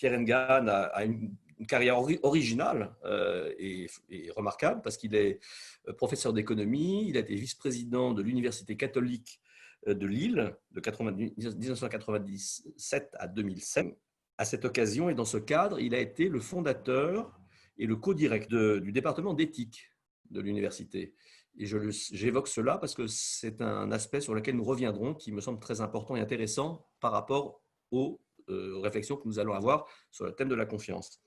Pierre Engan a une carrière originale et remarquable parce qu'il est professeur d'économie, il a été vice-président de l'Université catholique de Lille de 1997 à 2007. À cette occasion et dans ce cadre, il a été le fondateur et le co-directeur du département d'éthique de l'université. Et j'évoque cela parce que c'est un aspect sur lequel nous reviendrons qui me semble très important et intéressant par rapport aux réflexions que nous allons avoir sur le thème de la confiance.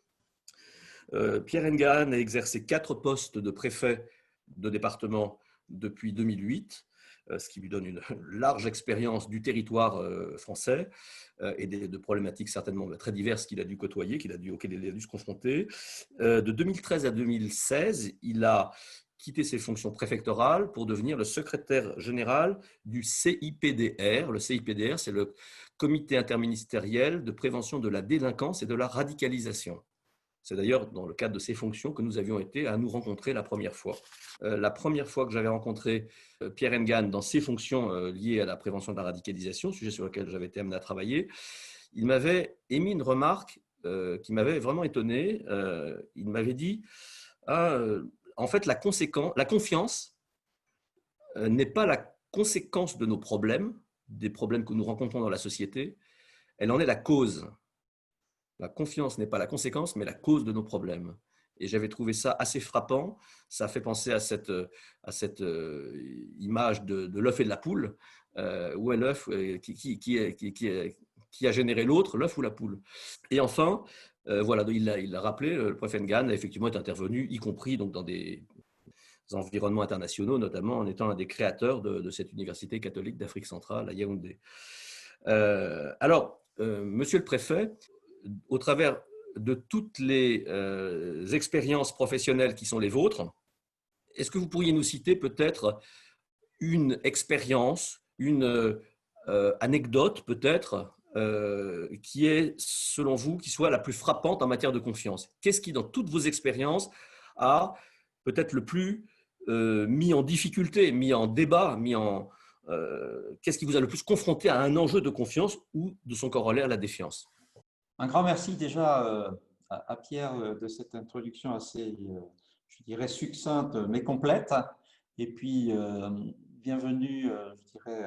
Pierre Engan a exercé 4 postes de préfet de département depuis 2008, ce qui lui donne une large expérience du territoire français et de problématiques certainement très diverses qu'il a dû côtoyer, auxquelles il a dû se confronter. De 2013 à 2016, il a quitté ses fonctions préfectorales pour devenir le secrétaire général du CIPDR. Le CIPDR, c'est le Comité interministériel de prévention de la délinquance et de la radicalisation. C'est d'ailleurs dans le cadre de ces fonctions que nous avions été à nous rencontrer la première fois. La première fois que j'avais rencontré Pierre Engan dans ses fonctions liées à la prévention de la radicalisation, sujet sur lequel j'avais été amené à travailler, il m'avait émis une remarque qui m'avait vraiment étonné. Il m'avait dit en fait, la confiance n'est pas la conséquence de nos problèmes, des problèmes que nous rencontrons dans la société, elle en est la cause. La confiance n'est pas la conséquence, mais la cause de nos problèmes. Et j'avais trouvé ça assez frappant. Ça fait penser à cette image de l'œuf et de la poule. Où est l'œuf qui a généré l'autre, l'œuf ou la poule? Et enfin, voilà, il l'a rappelé, le préfet Engan a effectivement été intervenu, y compris donc, dans des environnements internationaux, notamment en étant un des créateurs de cette université catholique d'Afrique centrale à Yaoundé. Alors, monsieur le préfet, au travers de toutes les expériences professionnelles qui sont les vôtres, est-ce que vous pourriez nous citer peut-être une expérience, une anecdote peut-être, qui est, selon vous, qui soit la plus frappante en matière de confiance? Qu'est-ce qui, dans toutes vos expériences, a peut-être le plus mis en difficulté, mis en débat, qu'est-ce qui vous a le plus confronté à un enjeu de confiance ou de son corollaire, la défiance? Un grand merci déjà à Pierre de cette introduction assez, je dirais, succincte mais complète. Et puis, bienvenue, je dirais,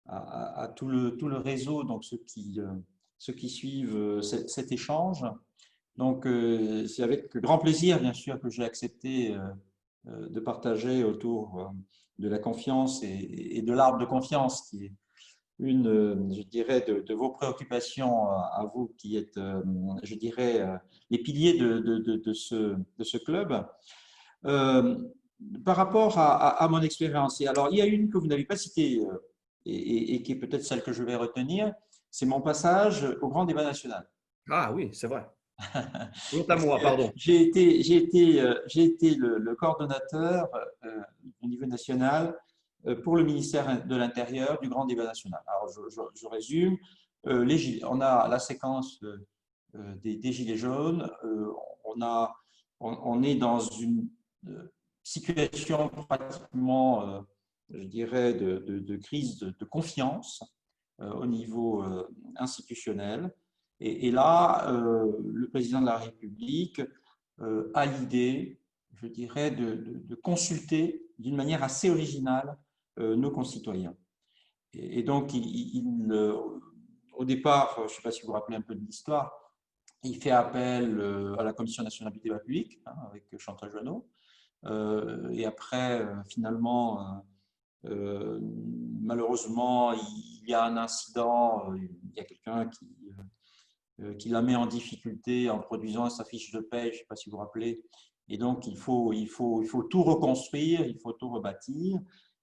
à tout le réseau, donc ceux qui suivent cet échange. Donc, c'est avec grand plaisir, bien sûr, que j'ai accepté de partager autour de la confiance et de l'arbre de confiance, qui est une, je dirais, de vos préoccupations à vous qui êtes, je dirais, les piliers de ce club. Par rapport à mon expérience, alors il y a une que vous n'avez pas citée et qui est peut-être celle que je vais retenir, c'est mon passage au grand débat national. Ah oui, c'est vrai. Honte à moi, pardon. J'ai été le coordonnateur au niveau national pour le ministère de l'Intérieur du grand débat national. Alors, je résume. On a la séquence des Gilets jaunes. On est dans une situation pratiquement, je dirais, de crise de confiance au niveau institutionnel. Et là, le président de la République a l'idée, je dirais, de consulter d'une manière assez originale nos concitoyens. Et donc, au départ, je ne sais pas si vous vous rappelez un peu de l'histoire, il fait appel à la Commission nationale du débat public, hein, avec Chantal Joanneau. Et après, finalement, malheureusement, il y a un incident, il y a quelqu'un qui la met en difficulté en produisant sa fiche de paie, je ne sais pas si vous vous rappelez. Et donc, il faut tout reconstruire, il faut tout rebâtir.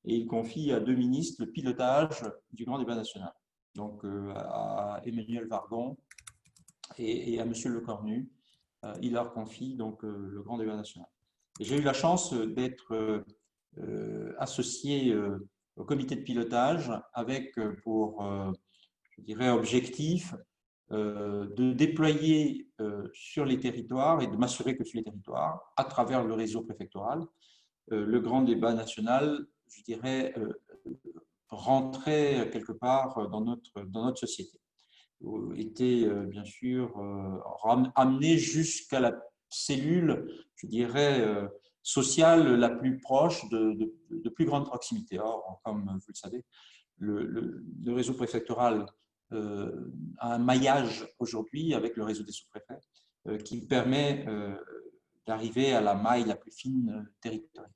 Et il confie à 2 ministres le pilotage du grand débat national. Donc, à Emmanuel Vargon et à M. Lecornu, il leur confie donc le grand débat national. J'ai eu la chance d'être associé au comité de pilotage avec pour, je dirais, objectif de déployer sur les territoires et de m'assurer que sur les territoires, à travers le réseau préfectoral, le grand débat national, je dirais, rentrait quelque part dans notre société. était bien sûr amené jusqu'à la cellule, je dirais, sociale la plus proche de plus grande proximité. Or, comme vous le savez, le réseau préfectoral a un maillage aujourd'hui avec le réseau des sous-préfets qui permet d'arriver à la maille la plus fine territoriale.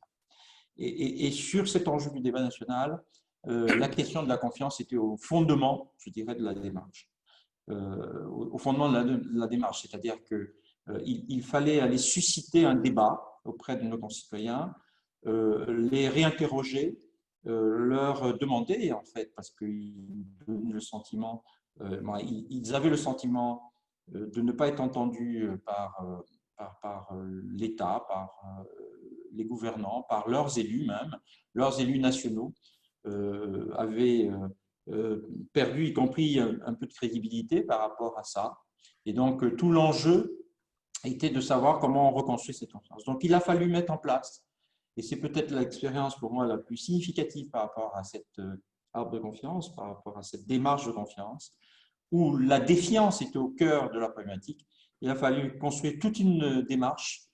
Et sur cet enjeu du débat national, la question de la confiance était au fondement, je dirais, de la démarche. Au fondement de la démarche, c'est-à-dire qu'il fallait aller susciter un débat auprès de nos concitoyens, les réinterroger, leur demander, en fait, parce qu'ils ils avaient le sentiment de ne pas être entendus par l'État, par les gouvernants, par leurs élus même, leurs élus nationaux, avaient perdu, y compris un peu de crédibilité par rapport à ça. Et donc, tout l'enjeu était de savoir comment on reconstruit cette confiance. Donc, il a fallu mettre en place, et c'est peut-être l'expérience pour moi la plus significative par rapport à cette arbre de confiance, par rapport à cette démarche de confiance, où la défiance était au cœur de la problématique. Il a fallu construire toute une démarche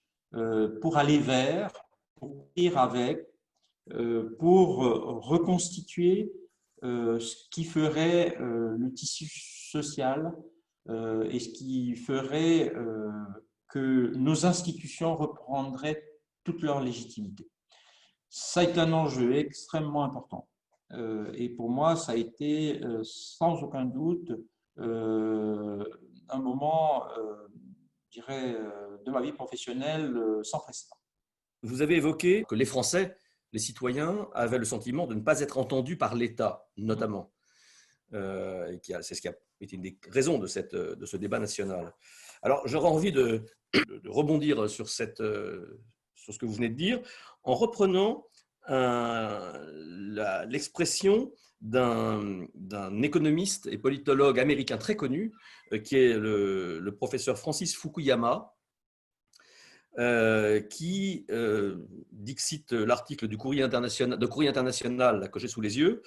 pour aller vers, pour ir avec, pour reconstituer ce qui ferait le tissu social et ce qui ferait que nos institutions reprendraient toute leur légitimité. Ça a été un enjeu extrêmement important. Et pour moi, ça a été sans aucun doute un moment, je dirais, de ma vie professionnelle sans précédent. Vous avez évoqué que les Français, les citoyens, avaient le sentiment de ne pas être entendus par l'État, notamment. C'est ce qui a été une des raisons de ce débat national. Alors, j'aurais envie de rebondir sur ce que vous venez de dire, en reprenant l'expression d'un économiste et politologue américain très connu, qui est le professeur Francis Fukuyama, qui, dixit l'article du Courrier international que j'ai sous les yeux,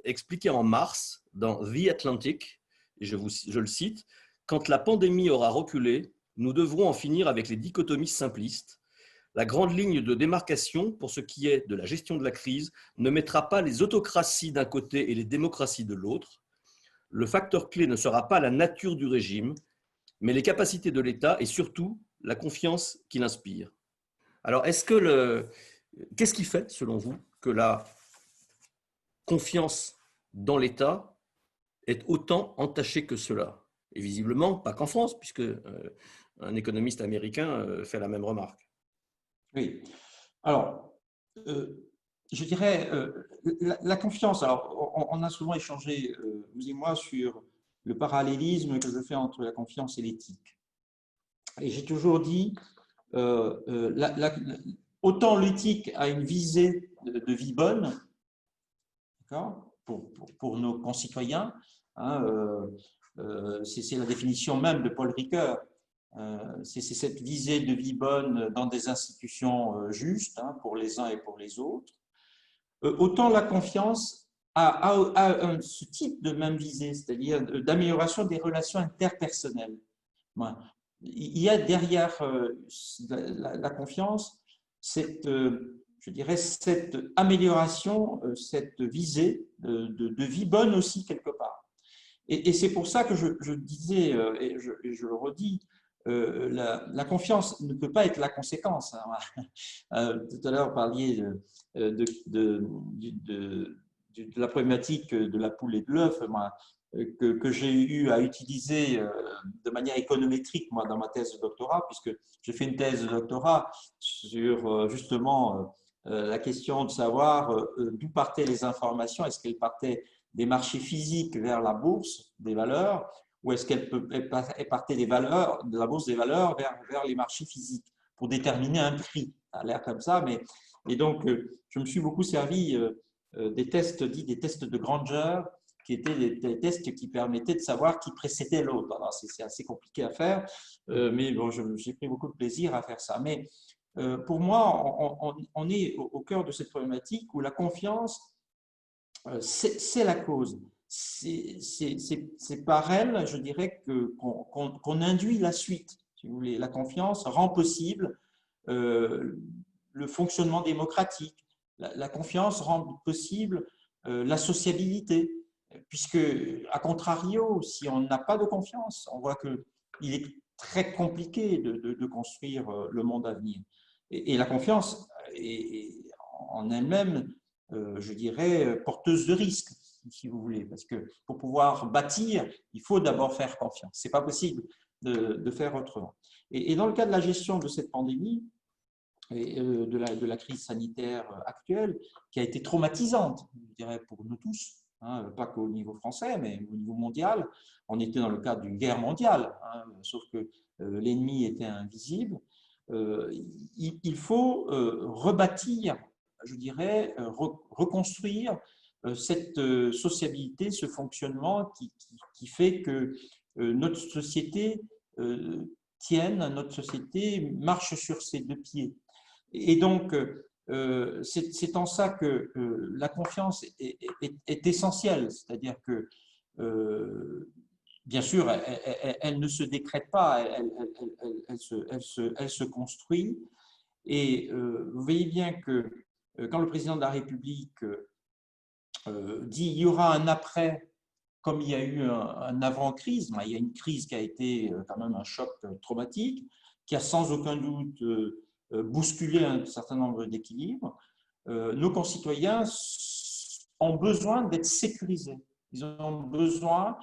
expliquait en mars dans The Atlantic, et je le cite, « Quand la pandémie aura reculé, nous devrons en finir avec les dichotomies simplistes. La grande ligne de démarcation pour ce qui est de la gestion de la crise ne mettra pas les autocraties d'un côté et les démocraties de l'autre. Le facteur clé ne sera pas la nature du régime, mais les capacités de l'État et surtout la confiance qu'il inspire. » Alors, qu'est-ce qui fait, selon vous, que la confiance dans l'État est autant entachée que cela? Et visiblement, pas qu'en France, puisque un économiste américain fait la même remarque. Oui. Alors, je dirais, la confiance, alors on a souvent échangé, vous et moi, sur le parallélisme que je fais entre la confiance et l'éthique. Et j'ai toujours dit, autant l'éthique a une visée de vie bonne, pour nos concitoyens, hein, c'est la définition même de Paul Ricoeur, c'est cette visée de vie bonne dans des institutions justes, hein, pour les uns et pour les autres. Autant la confiance a ce type de même visée, c'est-à-dire d'amélioration des relations interpersonnelles. Il y a derrière la confiance je dirais, cette amélioration, cette visée de vie bonne aussi quelque part. Et c'est pour ça que je disais, et je le redis, la confiance ne peut pas être la conséquence. Tout à l'heure, vous parliez de la problématique de la poule et de l'œuf, que j'ai eu à utiliser de manière économétrique, moi, dans ma thèse de doctorat, puisque j'ai fait une thèse de doctorat sur justement la question de savoir d'où partaient les informations. Est-ce qu'elles partaient des marchés physiques vers la bourse des valeurs, ou est-ce qu'elles partaient de la bourse des valeurs vers les marchés physiques pour déterminer un prix? Ça a l'air comme ça, mais… Et donc, je me suis beaucoup servi des tests dits des tests de Granger, qui étaient des tests qui permettaient de savoir qui précédait l'autre. Alors, c'est assez compliqué à faire, mais bon, j'ai pris beaucoup de plaisir à faire ça. Mais pour moi, on est au cœur de cette problématique où la confiance, c'est la cause. c'est par elle, je dirais, qu'on induit la suite. Si vous voulez, la confiance rend possible le fonctionnement démocratique. La confiance rend possible la sociabilité, puisque, à contrario, si on n'a pas de confiance, on voit qu'il est très compliqué de construire le monde à venir. Et la confiance est en elle-même, je dirais, porteuse de risques, si vous voulez, parce que pour pouvoir bâtir, il faut d'abord faire confiance. Ce n'est pas possible de faire autrement. Et dans le cas de la gestion de cette pandémie, et de la crise sanitaire actuelle, qui a été traumatisante, je dirais, pour nous tous, hein, pas qu'au niveau français, mais au niveau mondial. On était dans le cadre d'une guerre mondiale, hein, sauf que l'ennemi était invisible. Il faut rebâtir, je dirais, reconstruire cette sociabilité, ce fonctionnement qui fait que notre société tienne, notre société marche sur ses deux pieds. Et donc, c'est en ça que la confiance est essentielle, c'est-à-dire que, bien sûr, elle ne se décrète pas, elle se construit. Et vous voyez bien que quand le président de la République dit il y aura un après, comme il y a eu un avant-crise, il y a une crise qui a été quand même un choc traumatique, qui a sans aucun doute bousculé un certain nombre d'équilibres, nos concitoyens ont besoin d'être sécurisés. Ils ont besoin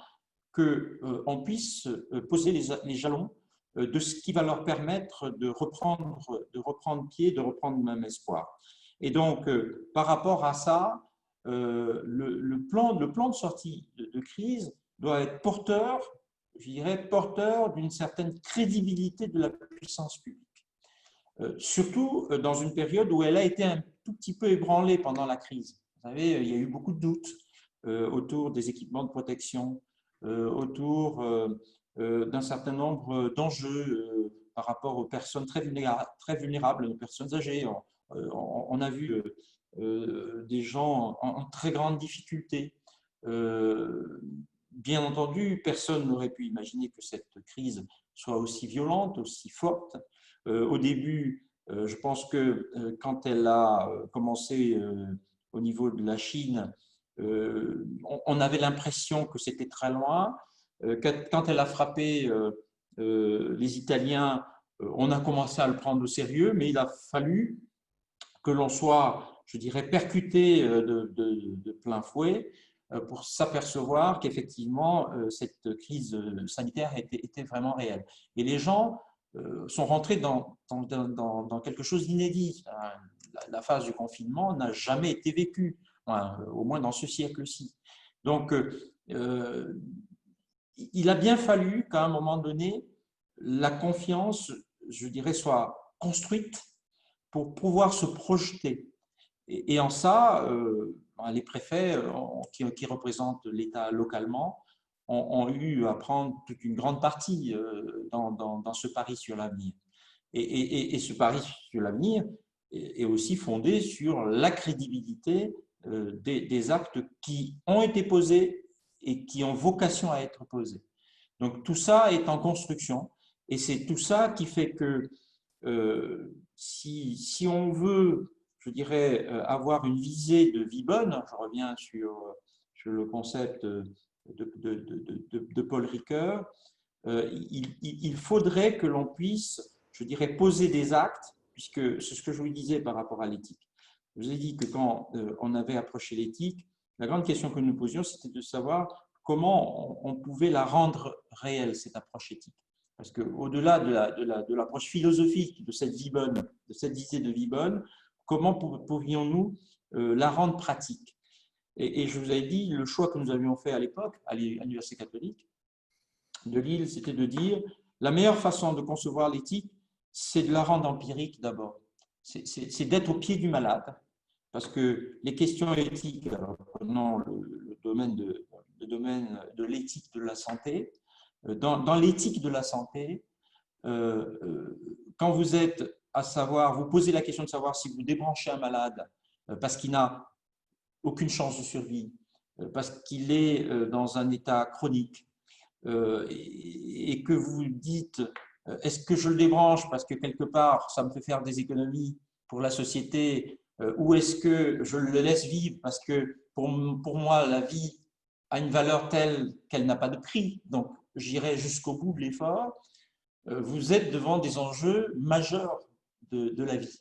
qu'on puisse poser les jalons de ce qui va leur permettre de reprendre pied, de reprendre même espoir. Et donc, par rapport à ça, le plan de sortie de crise doit être porteur, je dirais, porteur d'une certaine crédibilité de la puissance publique. Surtout dans une période où elle a été un tout petit peu ébranlée pendant la crise. Vous savez, il y a eu beaucoup de doutes autour des équipements de protection, autour d'un certain nombre d'enjeux par rapport aux personnes très vulnérables, aux personnes âgées. On a vu des gens en très grande difficulté. Bien entendu, personne n'aurait pu imaginer que cette crise soit aussi violente, aussi forte. Au début, je pense que quand elle a commencé au niveau de la Chine, on avait l'impression que c'était très loin. Quand elle a frappé les Italiens, on a commencé à le prendre au sérieux, mais il a fallu que l'on soit, je dirais, percuté de plein fouet pour s'apercevoir qu'effectivement, cette crise sanitaire était vraiment réelle. Et les gens sont rentrés dans quelque chose d'inédit. La phase du confinement n'a jamais été vécue, au moins dans ce siècle-ci. Donc, il a bien fallu qu'à un moment donné, la confiance, je dirais, soit construite pour pouvoir se projeter. Et en ça, les préfets qui représentent l'État localement ont eu à prendre toute une grande partie dans ce pari sur l'avenir. Et ce pari sur l'avenir est aussi fondé sur la crédibilité des actes qui ont été posés et qui ont vocation à être posés. Donc tout ça est en construction et c'est tout ça qui fait que si on veut, je dirais, avoir une visée de vie bonne, je reviens sur le concept de Paul Ricoeur, il faudrait que l'on puisse, je dirais, poser des actes, puisque c'est ce que je vous disais par rapport à l'éthique. Je vous ai dit que quand on avait approché l'éthique, la grande question que nous posions, c'était de savoir comment on pouvait la rendre réelle, cette approche éthique. Parce qu'au-delà de l'approche philosophique de cette vie bonne, de cette visée de vie bonne, comment pourrions-nous la rendre pratique? Et je vous avais dit, le choix que nous avions fait à l'époque, à l'Université catholique de Lille, c'était de dire la meilleure façon de concevoir l'éthique, c'est de la rendre empirique d'abord. C'est d'être au pied du malade. Parce que les questions éthiques, prenons le domaine de l'éthique de la santé, dans l'éthique de la santé, quand vous êtes à savoir, vous posez la question de savoir si vous débranchez un malade parce qu'il n'a aucune chance de survie, parce qu'il est dans un état chronique, et que vous dites, est-ce que je le débranche parce que quelque part, ça me fait faire des économies pour la société, ou est-ce que je le laisse vivre parce que pour moi, la vie a une valeur telle qu'elle n'a pas de prix, donc j'irai jusqu'au bout de l'effort. Vous êtes devant des enjeux majeurs de la vie.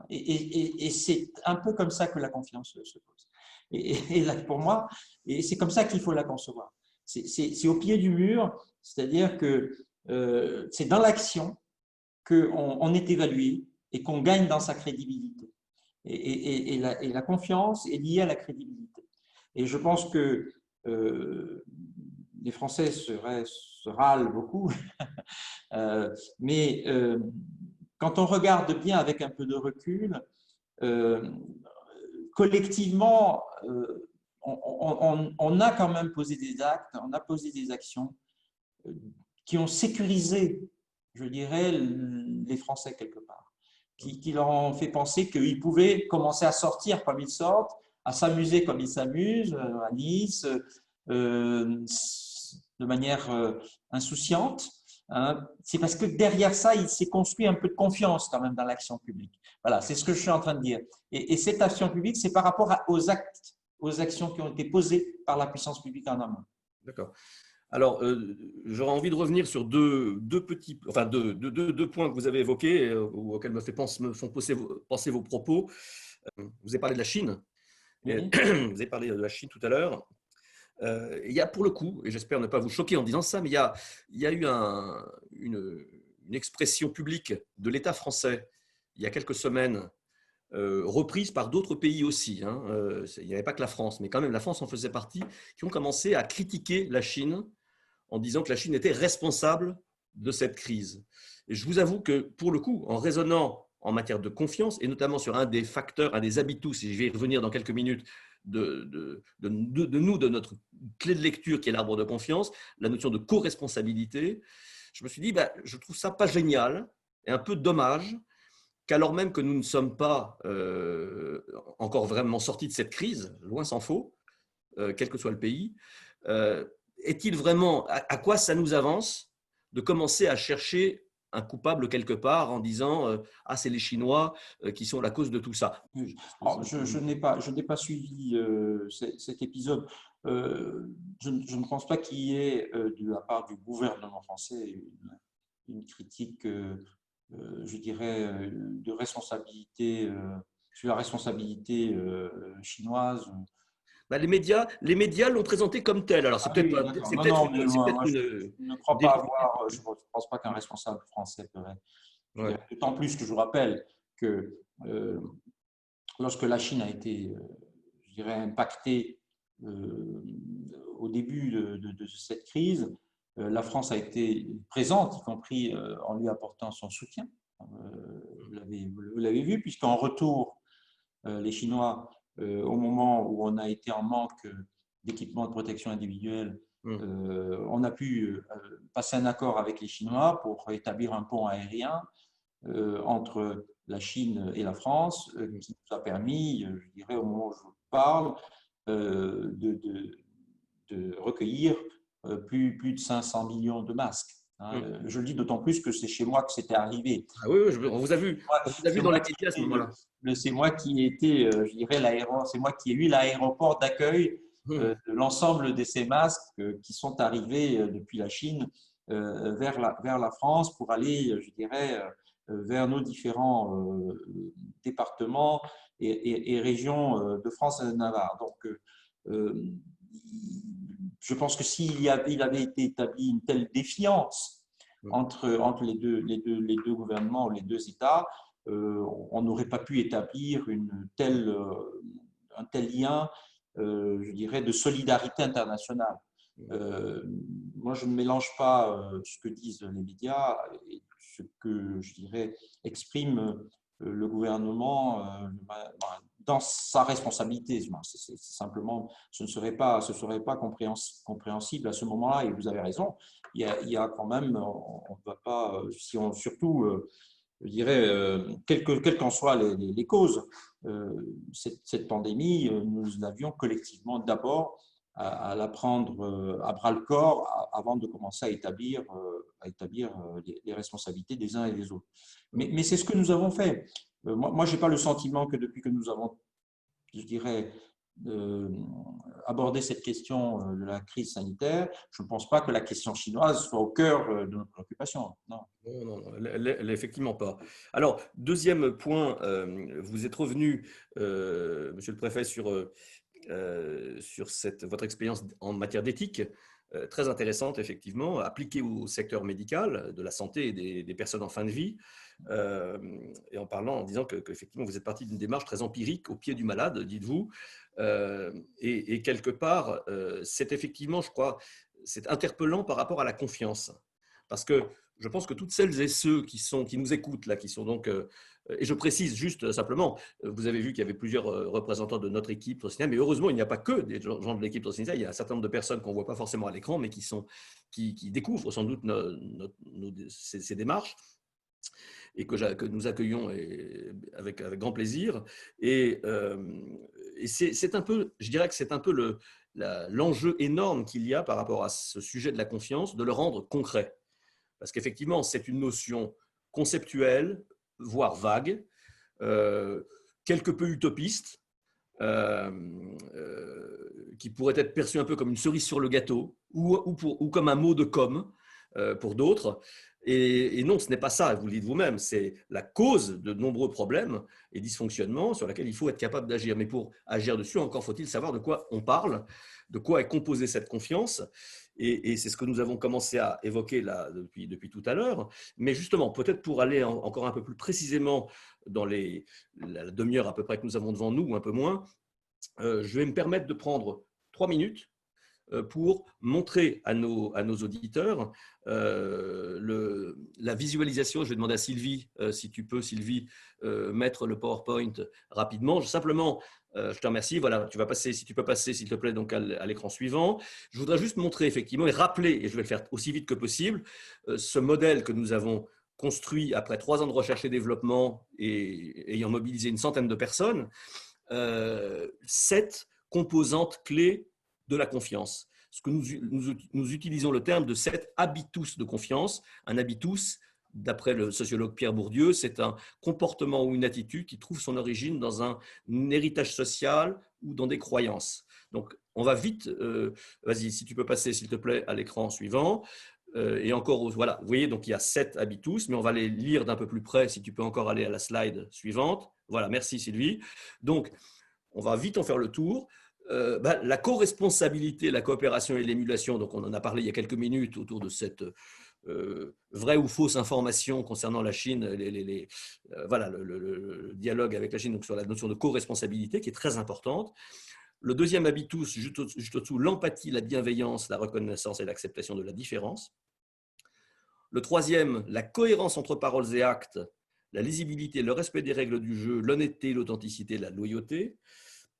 Et c'est un peu comme ça que la confiance se pose. Et là, pour moi, et c'est comme ça qu'il faut la concevoir. C'est au pied du mur, c'est-à-dire que c'est dans l'action qu'on est évalué et qu'on gagne dans sa crédibilité. Et la confiance est liée à la crédibilité. Et je pense que les Français se râlent beaucoup, mais quand on regarde bien avec un peu de recul, collectivement, on a quand même posé des actes, on a posé des actions qui ont sécurisé, je dirais, les Français quelque part, qui leur ont fait penser qu'ils pouvaient commencer à sortir comme ils sortent, à s'amuser comme ils s'amusent, à Nice, de manière insouciante. Hein. C'est parce que derrière ça, il s'est construit un peu de confiance quand même dans l'action publique. Voilà, c'est ce que je suis en train de dire. Et cette action publique, c'est par rapport aux actes, aux actions qui ont été posées par la puissance publique en amont. D'accord. Alors, j'aurais envie de revenir sur deux points que vous avez évoqués, ou auxquels me font penser vos propos. Vous avez parlé de la Chine. Oui. Vous avez parlé de la Chine tout à l'heure. Il y a pour le coup, et j'espère ne pas vous choquer en disant ça, mais il y a eu une expression publique de l'État français il y a quelques semaines, reprise par d'autres pays aussi. Hein. Il n'y avait pas que la France, mais quand même la France en faisait partie, qui ont commencé à critiquer la Chine en disant que la Chine était responsable de cette crise. Et je vous avoue que pour le coup, en raisonnant en matière de confiance, et notamment sur un des facteurs, un des habitus, et je vais y revenir dans quelques minutes, de notre clé de lecture qui est l'arbre de confiance, la notion de co-responsabilité, je me suis dit, je trouve ça pas génial et un peu dommage qu'alors même que nous ne sommes pas encore vraiment sortis de cette crise, loin s'en faut, quel que soit le pays, est-il vraiment, à quoi ça nous avance de commencer à chercher un coupable quelque part en disant ah, c'est les Chinois qui sont la cause de tout ça. Alors, je n'ai pas suivi cet épisode. Je ne pense pas qu'il y ait de la part du gouvernement français une critique, je dirais, de responsabilité sur la responsabilité chinoise. Les médias l'ont présenté comme tel. Alors c'est Ah oui, peut-être, d'accord. c'est Non, peut-être non, une, mais c'est moi, peut-être je une, ne une crois pas dérive. avoir, je ne pense pas qu'un responsable français ferait. Ouais. D'autant plus que je vous rappelle que lorsque la Chine a été, je dirais, impactée au début de cette crise, la France a été présente, y compris en lui apportant son soutien. Vous l'avez vu, puisqu'en retour, les Chinois, au moment où on a été en manque d'équipements de protection individuelle, on a pu passer un accord avec les Chinois pour établir un pont aérien entre la Chine et la France, qui nous a permis, je dirais au moment où je vous parle, de recueillir plus de 500 millions de masques. Hein. Je le dis d'autant plus que c'est chez moi que c'était arrivé. Ah oui, on vous a vu dans les médias à ce moment-là. C'est moi qui ai été, je dirais, c'est moi qui ai eu l'aéroport d'accueil de l'ensemble de ces masques qui sont arrivés depuis la Chine vers la France pour aller, je dirais, vers nos différents départements et régions de France et de Navarre. Donc, je pense que il avait été établi une telle défiance entre les deux gouvernements ou les deux États, on n'aurait pas pu établir un tel lien, je dirais, de solidarité internationale. Moi, je ne mélange pas ce que disent les médias et ce que, je dirais, exprime le gouvernement dans sa responsabilité. C'est simplement, ce ne serait pas compréhensible à ce moment-là, et vous avez raison, il y a quand même, on ne va pas, surtout, je dirais, quelles qu'en soient les causes, cette pandémie, nous l'avions collectivement d'abord à la prendre à bras le corps avant de commencer à établir les responsabilités des uns et des autres. Mais c'est ce que nous avons fait. Moi, je n'ai pas le sentiment que depuis que nous avons, je dirais, aborder cette question de la crise sanitaire, je ne pense pas que la question chinoise soit au cœur de notre préoccupation. Non. Non, elle n'est effectivement pas. Alors, deuxième point, vous êtes revenu, Monsieur le Préfet, sur votre expérience en matière d'éthique, très intéressante, effectivement, appliquée au secteur médical, de la santé et des personnes en fin de vie, et en disant qu'effectivement, vous êtes parti d'une démarche très empirique au pied du malade, dites-vous, et quelque part, c'est effectivement, je crois, c'est interpellant par rapport à la confiance, parce que je pense que toutes celles et ceux qui nous écoutent, là, qui sont donc, et je précise juste simplement, vous avez vu qu'il y avait plusieurs représentants de notre équipe Trocinia, mais heureusement, il n'y a pas que des gens de l'équipe Trocinia, il y a un certain nombre de personnes qu'on ne voit pas forcément à l'écran, mais qui découvrent sans doute ces démarches, et que nous accueillons avec grand plaisir. Et c'est un peu, je dirais que c'est un peu l'enjeu énorme qu'il y a par rapport à ce sujet de la confiance, de le rendre concret. Parce qu'effectivement, c'est une notion conceptuelle, voire vague, quelque peu utopiste, qui pourrait être perçue un peu comme une cerise sur le gâteau ou comme un mot de com pour d'autres. Et non, ce n'est pas ça, vous le dites vous-même, c'est la cause de nombreux problèmes et dysfonctionnements sur lesquels il faut être capable d'agir. Mais pour agir dessus, encore faut-il savoir de quoi on parle, de quoi est composée cette confiance. Et c'est ce que nous avons commencé à évoquer là depuis tout à l'heure. Mais justement, peut-être pour aller encore un peu plus précisément dans la demi-heure à peu près que nous avons devant nous, ou un peu moins, je vais me permettre de prendre 3 minutes pour montrer à nos auditeurs la visualisation. Je vais demander à Sylvie, si tu peux, Sylvie, mettre le PowerPoint rapidement. Simplement, je te remercie. Voilà, tu vas passer, si tu peux passer, s'il te plaît, donc à l'écran suivant. Je voudrais juste montrer effectivement et rappeler, et je vais le faire aussi vite que possible, ce modèle que nous avons construit après 3 ans de recherche et développement et ayant mobilisé une centaine de personnes, 7 composantes clés de la confiance. Ce que nous utilisons le terme de 7 habitus de confiance. Un habitus, d'après le sociologue Pierre Bourdieu, c'est un comportement ou une attitude qui trouve son origine dans un héritage social ou dans des croyances. Donc, on va vite, vas-y, si tu peux passer, s'il te plaît, à l'écran suivant. Et encore, voilà, vous voyez, donc il y a 7 habitus, mais on va les lire d'un peu plus près, si tu peux encore aller à la slide suivante. Voilà, merci Sylvie. Donc, on va vite en faire le tour. La co-responsabilité, la coopération et l'émulation, donc on en a parlé il y a quelques minutes autour de cette vraie ou fausse information concernant la Chine, voilà, le dialogue avec la Chine, donc sur la notion de co-responsabilité qui est très importante. Le deuxième habitus, juste au-dessous, l'empathie, la bienveillance, la reconnaissance et l'acceptation de la différence. Le troisième, la cohérence entre paroles et actes, la lisibilité, le respect des règles du jeu, l'honnêteté, l'authenticité, la loyauté.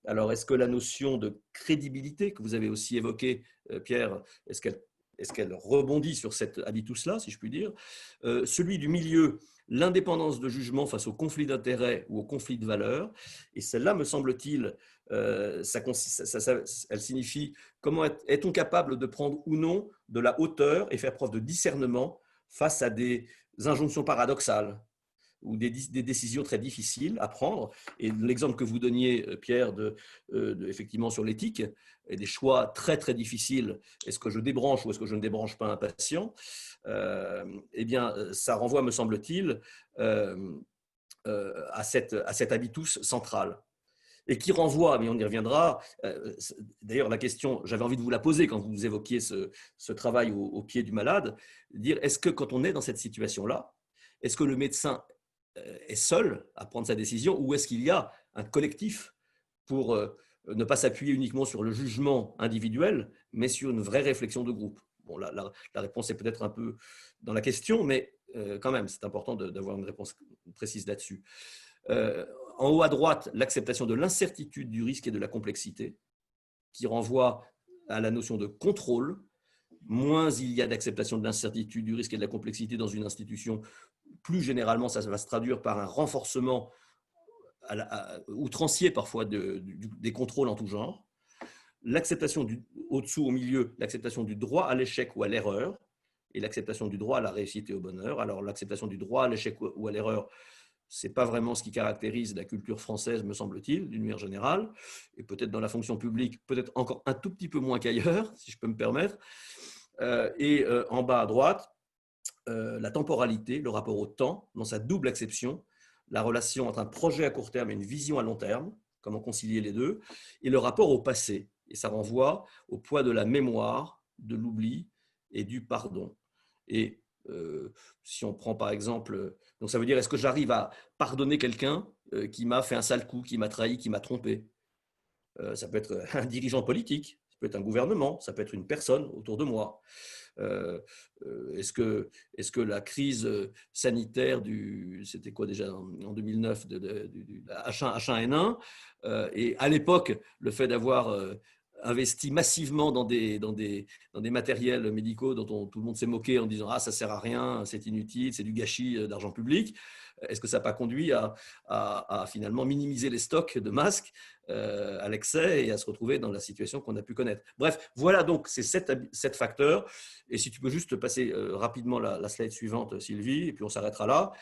Alors, est-ce que la notion de crédibilité que vous avez aussi évoquée, Pierre, est-ce qu'elle rebondit sur cet habitus-là, si je puis dire? Celui du milieu, l'indépendance de jugement face au conflit d'intérêts ou au conflit de valeurs. Et celle-là, me semble-t-il, elle signifie comment est-on capable de prendre ou non de la hauteur et faire preuve de discernement face à des injonctions paradoxales ou des décisions très difficiles à prendre. Et l'exemple que vous donniez, Pierre, effectivement sur l'éthique, et des choix très, très difficiles, est-ce que je débranche ou est-ce que je ne débranche pas un patient, eh bien, ça renvoie, me semble-t-il, à cet habitus central. Et qui renvoie, mais on y reviendra, d'ailleurs la question, j'avais envie de vous la poser quand vous évoquiez ce travail au pied du malade, dire est-ce que quand on est dans cette situation-là, est-ce que le médecin est seul à prendre sa décision ou est-ce qu'il y a un collectif pour ne pas s'appuyer uniquement sur le jugement individuel, mais sur une vraie réflexion de groupe? Bon, la réponse est peut-être un peu dans la question, mais quand même, c'est important d'avoir une réponse précise là-dessus. En haut à droite, l'acceptation de l'incertitude, du risque et de la complexité, qui renvoie à la notion de contrôle. Moins il y a d'acceptation de l'incertitude, du risque et de la complexité dans une institution, plus généralement, ça va se traduire par un renforcement outrancier parfois des contrôles en tout genre, l'acceptation au-dessous, au milieu, l'acceptation du droit à l'échec ou à l'erreur, et l'acceptation du droit à la réussite et au bonheur. Alors, l'acceptation du droit à l'échec ou à l'erreur, ce n'est pas vraiment ce qui caractérise la culture française, me semble-t-il, d'une manière générale, et peut-être dans la fonction publique, peut-être encore un tout petit peu moins qu'ailleurs, si je peux me permettre. En bas à droite, la temporalité, le rapport au temps, dans sa double acception, la relation entre un projet à court terme et une vision à long terme, comment concilier les deux, et le rapport au passé. Et ça renvoie au poids de la mémoire, de l'oubli et du pardon. Et si on prend par exemple, donc ça veut dire, est-ce que j'arrive à pardonner quelqu'un qui m'a fait un sale coup, qui m'a trahi, qui m'a trompé? Ça peut être un dirigeant politique, ça peut être un gouvernement, ça peut être une personne autour de moi. Est-ce que la crise sanitaire c'était quoi déjà en 2009, du H1N1, et à l'époque, le fait d'avoir investi massivement dans des matériels médicaux dont tout le monde s'est moqué en disant ah ça sert à rien, c'est inutile, c'est du gâchis d'argent public. Est-ce que ça n'a pas conduit à finalement minimiser les stocks de masques à l'excès et à se retrouver dans la situation qu'on a pu connaître? Bref, voilà donc ces 7 facteurs. Et si tu peux juste passer rapidement la slide suivante, Sylvie, et puis on s'arrêtera là.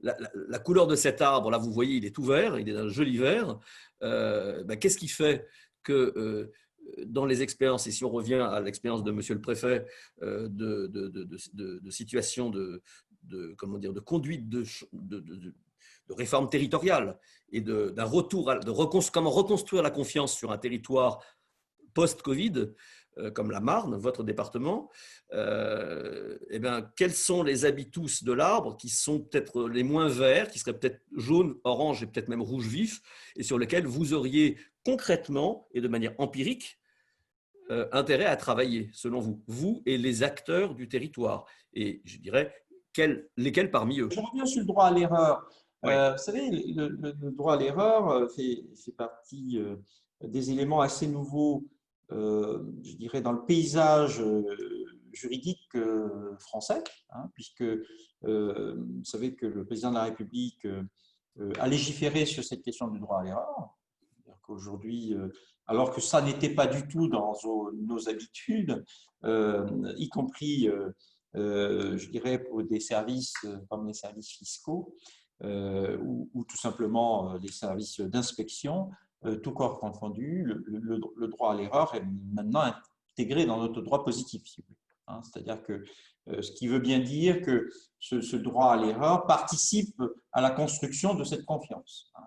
La couleur de cet arbre, là, vous voyez, il est tout vert, il est d'un joli vert. Qu'est-ce qui fait que dans les expériences, et si on revient à l'expérience de Monsieur le Préfet, de situation comment dire, de conduite de réforme territoriale et d'un retour, comment reconstruire la confiance sur un territoire post-Covid, comme la Marne, votre département, quels sont les habitus de l'arbre qui sont peut-être les moins verts, qui seraient peut-être jaunes, orange et peut-être même rouge vif, et sur lesquels vous auriez concrètement et de manière empirique intérêt à travailler, selon vous, vous et les acteurs du territoire. Et je dirais, lesquels parmi eux? Je reviens sur le droit à l'erreur. Oui. Vous savez, le droit à l'erreur fait partie des éléments assez nouveaux, je dirais, dans le paysage juridique français, hein, puisque vous savez que le président de la République a légiféré sur cette question du droit à l'erreur. Qu'aujourd'hui, alors que ça n'était pas du tout dans nos habitudes, y compris je dirais pour des services comme les services fiscaux ou tout simplement les services d'inspection, tout corps confondu, le droit à l'erreur est maintenant intégré dans notre droit positif, si vous voulez, hein. C'est-à-dire que ce qui veut bien dire que ce droit à l'erreur participe à la construction de cette confiance, hein.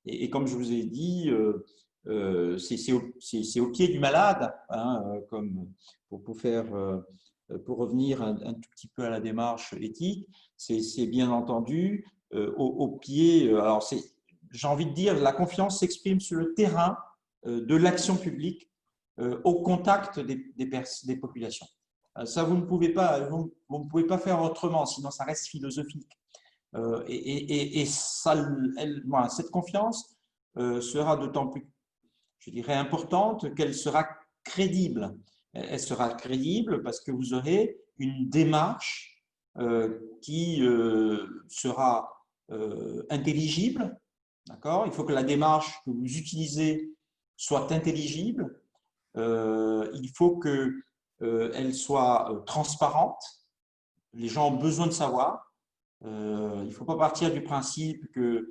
Et comme je vous ai dit, c'est au pied du malade, hein, comme pour revenir un tout petit peu à la démarche éthique, c'est bien entendu au pied. Alors, j'ai envie de dire, la confiance s'exprime sur le terrain de l'action publique, au contact des populations. Ça, vous ne pouvez pas faire autrement, sinon ça reste philosophique. Cette confiance sera d'autant plus, je dirais, importante qu'elle sera crédible. Elle sera crédible parce que vous aurez une démarche qui sera intelligible. D'accord ? Il faut que la démarche que vous utilisez soit intelligible. Il faut qu'elle soit transparente. Les gens ont besoin de savoir. Il ne faut pas partir du principe que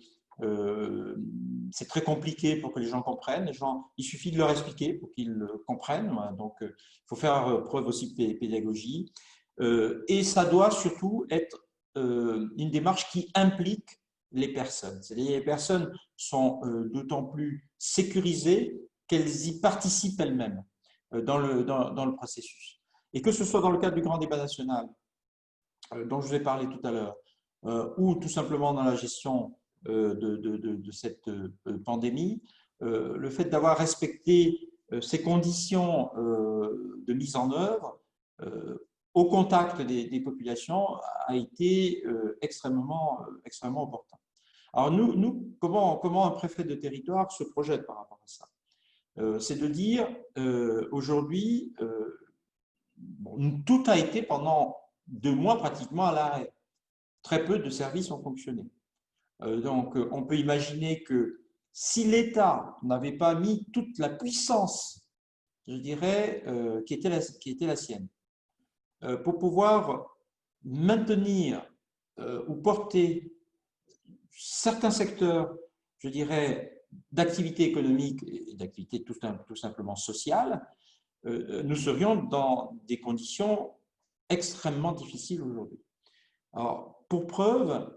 c'est très compliqué pour que les gens comprennent. Il suffit de leur expliquer pour qu'ils comprennent. Donc, il faut faire preuve aussi de pédagogie. Et ça doit surtout être une démarche qui implique les personnes. C'est-à-dire les personnes sont d'autant plus sécurisées qu'elles y participent elles-mêmes dans le processus. Et que ce soit dans le cadre du grand débat national, dont je vous ai parlé tout à l'heure, ou tout simplement dans la gestion de cette pandémie, le fait d'avoir respecté ces conditions de mise en œuvre au contact des populations a été extrêmement important. Alors nous comment un préfet de territoire se projette par rapport à ça? C'est de dire aujourd'hui, tout a été pendant 2 mois pratiquement à l'arrêt. Très peu de services ont fonctionné. Donc, on peut imaginer que si l'État n'avait pas mis toute la puissance, je dirais, qui était la sienne, pour pouvoir maintenir ou porter certains secteurs, je dirais, d'activité économique et d'activité tout simplement sociale, nous serions dans des conditions extrêmement difficiles aujourd'hui. Alors, pour preuve,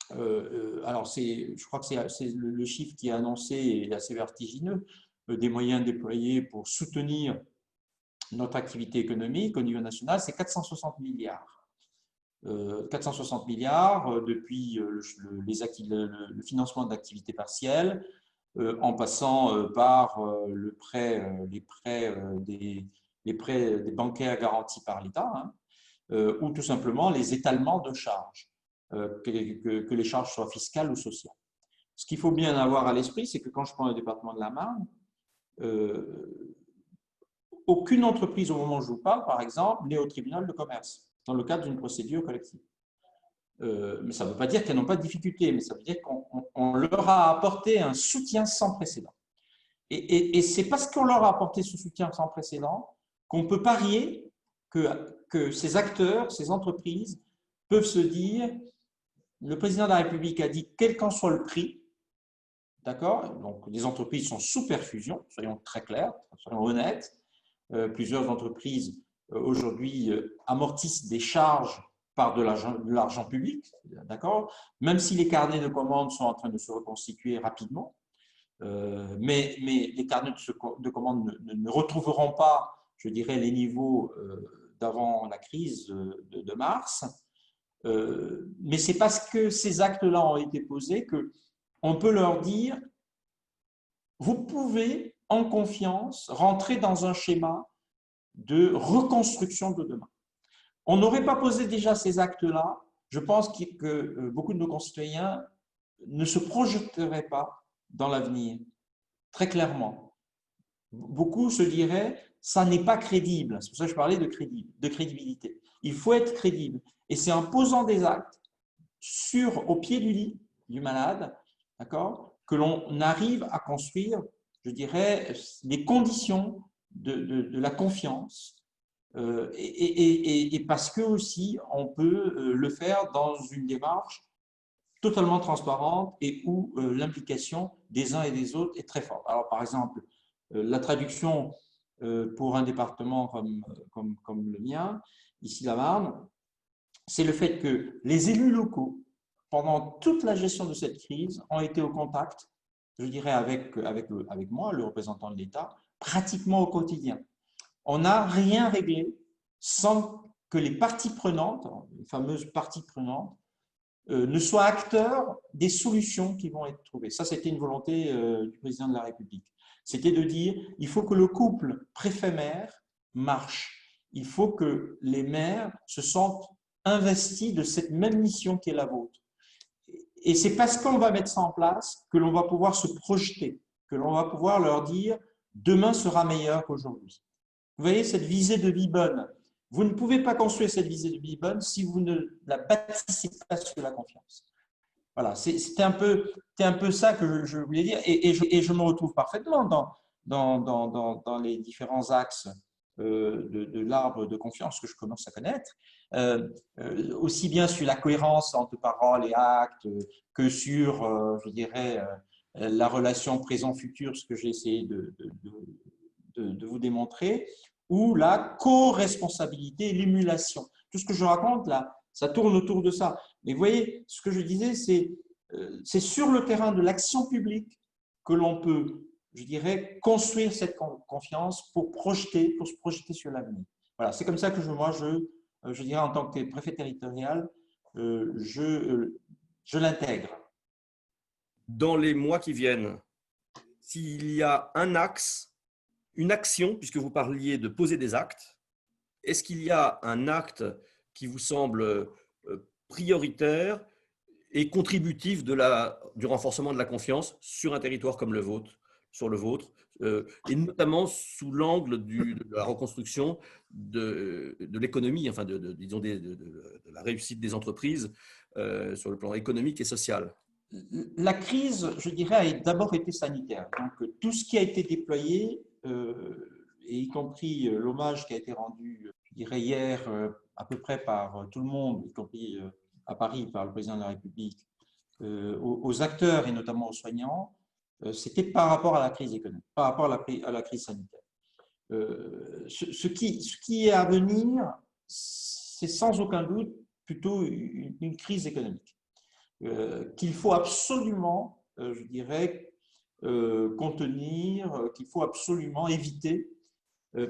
alors je crois que c'est le chiffre qui est annoncé est assez vertigineux, des moyens déployés pour soutenir notre activité économique au niveau national, c'est 460 milliards. 460 milliards depuis le financement d'activités partielles, en passant par les prêts des bancaires garantis par l'État, hein, ou tout simplement les étalements de charges, que les charges soient fiscales ou sociales. Ce qu'il faut bien avoir à l'esprit, c'est que quand je prends le département de la Marne, aucune entreprise au moment où je vous parle, par exemple, n'est au tribunal de commerce dans le cadre d'une procédure collective. Mais ça ne veut pas dire qu'elles n'ont pas de difficultés, mais ça veut dire qu'on leur a apporté un soutien sans précédent. Et c'est parce qu'on leur a apporté ce soutien sans précédent qu'on peut parier que ces acteurs, ces entreprises peuvent se dire, le président de la République a dit, quel qu'en soit le prix, d'accord? Donc, les entreprises sont sous perfusion, soyons très clairs, soyons honnêtes. Plusieurs entreprises aujourd'hui amortissent des charges par de l'argent public, d'accord? Même si les carnets de commandes sont en train de se reconstituer rapidement, mais les carnets de commandes ne retrouveront pas, je dirais, les niveaux d'avant la crise de mars. Mais c'est parce que ces actes-là ont été posés qu'on peut leur dire, vous pouvez en confiance rentrer dans un schéma de reconstruction de demain. On n'aurait pas posé déjà ces actes-là, je pense que beaucoup de nos concitoyens ne se projeteraient pas dans l'avenir, très clairement. Beaucoup se diraient, ça n'est pas crédible. C'est pour ça que je parlais de crédibilité. Il faut être crédible. Et c'est en posant des actes au pied du lit du malade, d'accord, que l'on arrive à construire, je dirais, les conditions de la confiance. Et parce que aussi, on peut le faire dans une démarche totalement transparente et où l'implication des uns et des autres est très forte. Alors, par exemple, la traduction pour un département comme le mien, ici la Marne, c'est le fait que les élus locaux, pendant toute la gestion de cette crise, ont été au contact, je dirais, avec moi, le représentant de l'État, pratiquement au quotidien. On n'a rien réglé sans que les parties prenantes, les fameuses parties prenantes, ne soient acteurs des solutions qui vont être trouvées. Ça, c'était une volonté du président de la République. C'était de dire, il faut que le couple préfet-maire marche. Il faut que les maires se sentent investis de cette même mission qui est la vôtre. Et c'est parce qu'on va mettre ça en place que l'on va pouvoir se projeter, que l'on va pouvoir leur dire, demain sera meilleur qu'aujourd'hui. Vous voyez, cette visée de vie bonne, vous ne pouvez pas construire cette visée de vie bonne si vous ne la bâtissez pas sur la confiance. Voilà, c'était un peu ça que je voulais dire. Et je me retrouve parfaitement dans les différents axes de l'arbre de confiance que je commence à connaître, aussi bien sur la cohérence entre paroles et actes que sur, je dirais, la relation présent-futur, ce que j'ai essayé de vous démontrer, ou la co-responsabilité et l'émulation. Tout ce que je raconte là, ça tourne autour de ça. Mais vous voyez, ce que je disais, c'est sur le terrain de l'action publique que l'on peut, je dirais, construire cette confiance pour se projeter sur l'avenir. Voilà, c'est comme ça que moi, je dirais, en tant que préfet territorial, je l'intègre. Dans les mois qui viennent, s'il y a un axe, une action, puisque vous parliez de poser des actes, est-ce qu'il y a un acte qui vous semble prioritaire et contributif du renforcement de la confiance sur un territoire comme le vôtre, sur le vôtre, et notamment sous l'angle de la reconstruction de l'économie, enfin disons de la réussite des entreprises sur le plan économique et social? la crise, je dirais, a d'abord été sanitaire. Donc, tout ce qui a été déployé, et y compris l'hommage qui a été rendu, je dirais, hier, à peu près par tout le monde, y compris à Paris par le président de la République, aux acteurs et notamment aux soignants, c'était par rapport à la crise économique, par rapport à la crise sanitaire. Ce qui est à venir, c'est sans aucun doute plutôt une crise économique qu'il faut absolument, je dirais, contenir, qu'il faut absolument éviter,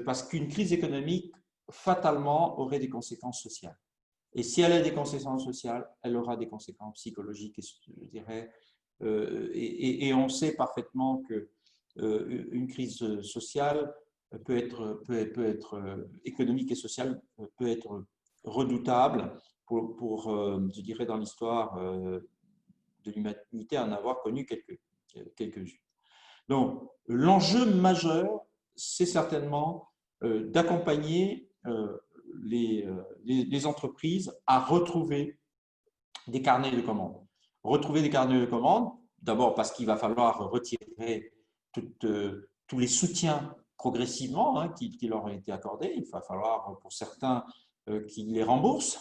parce qu'une crise économique, fatalement, aurait des conséquences sociales. Et si elle a des conséquences sociales, elle aura des conséquences psychologiques, je dirais, et on sait parfaitement que une crise sociale peut être économique et sociale, peut être redoutable pour je dirais, dans l'histoire de l'humanité, en avoir connu quelques-unes. Donc, l'enjeu majeur, c'est certainement d'accompagner les entreprises à retrouver des carnets de commandes. Retrouver des carnets de commandes, d'abord parce qu'il va falloir retirer tous les soutiens progressivement qui leur ont été accordés. Il va falloir, pour certains, qu'ils les remboursent,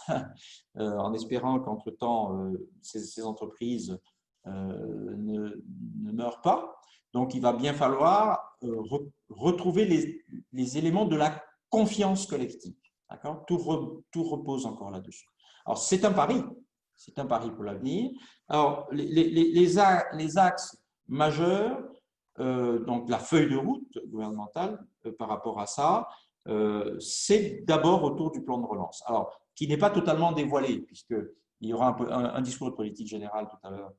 en espérant qu'entre-temps, ces entreprises ne meurent pas. Donc, il va bien falloir retrouver les éléments de la confiance collective. Tout repose encore là-dessus. Alors, c'est un pari pour l'avenir. Alors, les axes majeurs, donc la feuille de route gouvernementale par rapport à ça, c'est d'abord autour du plan de relance. Alors, qui n'est pas totalement dévoilé, puisqu'il y aura un discours de politique générale tout à l'heure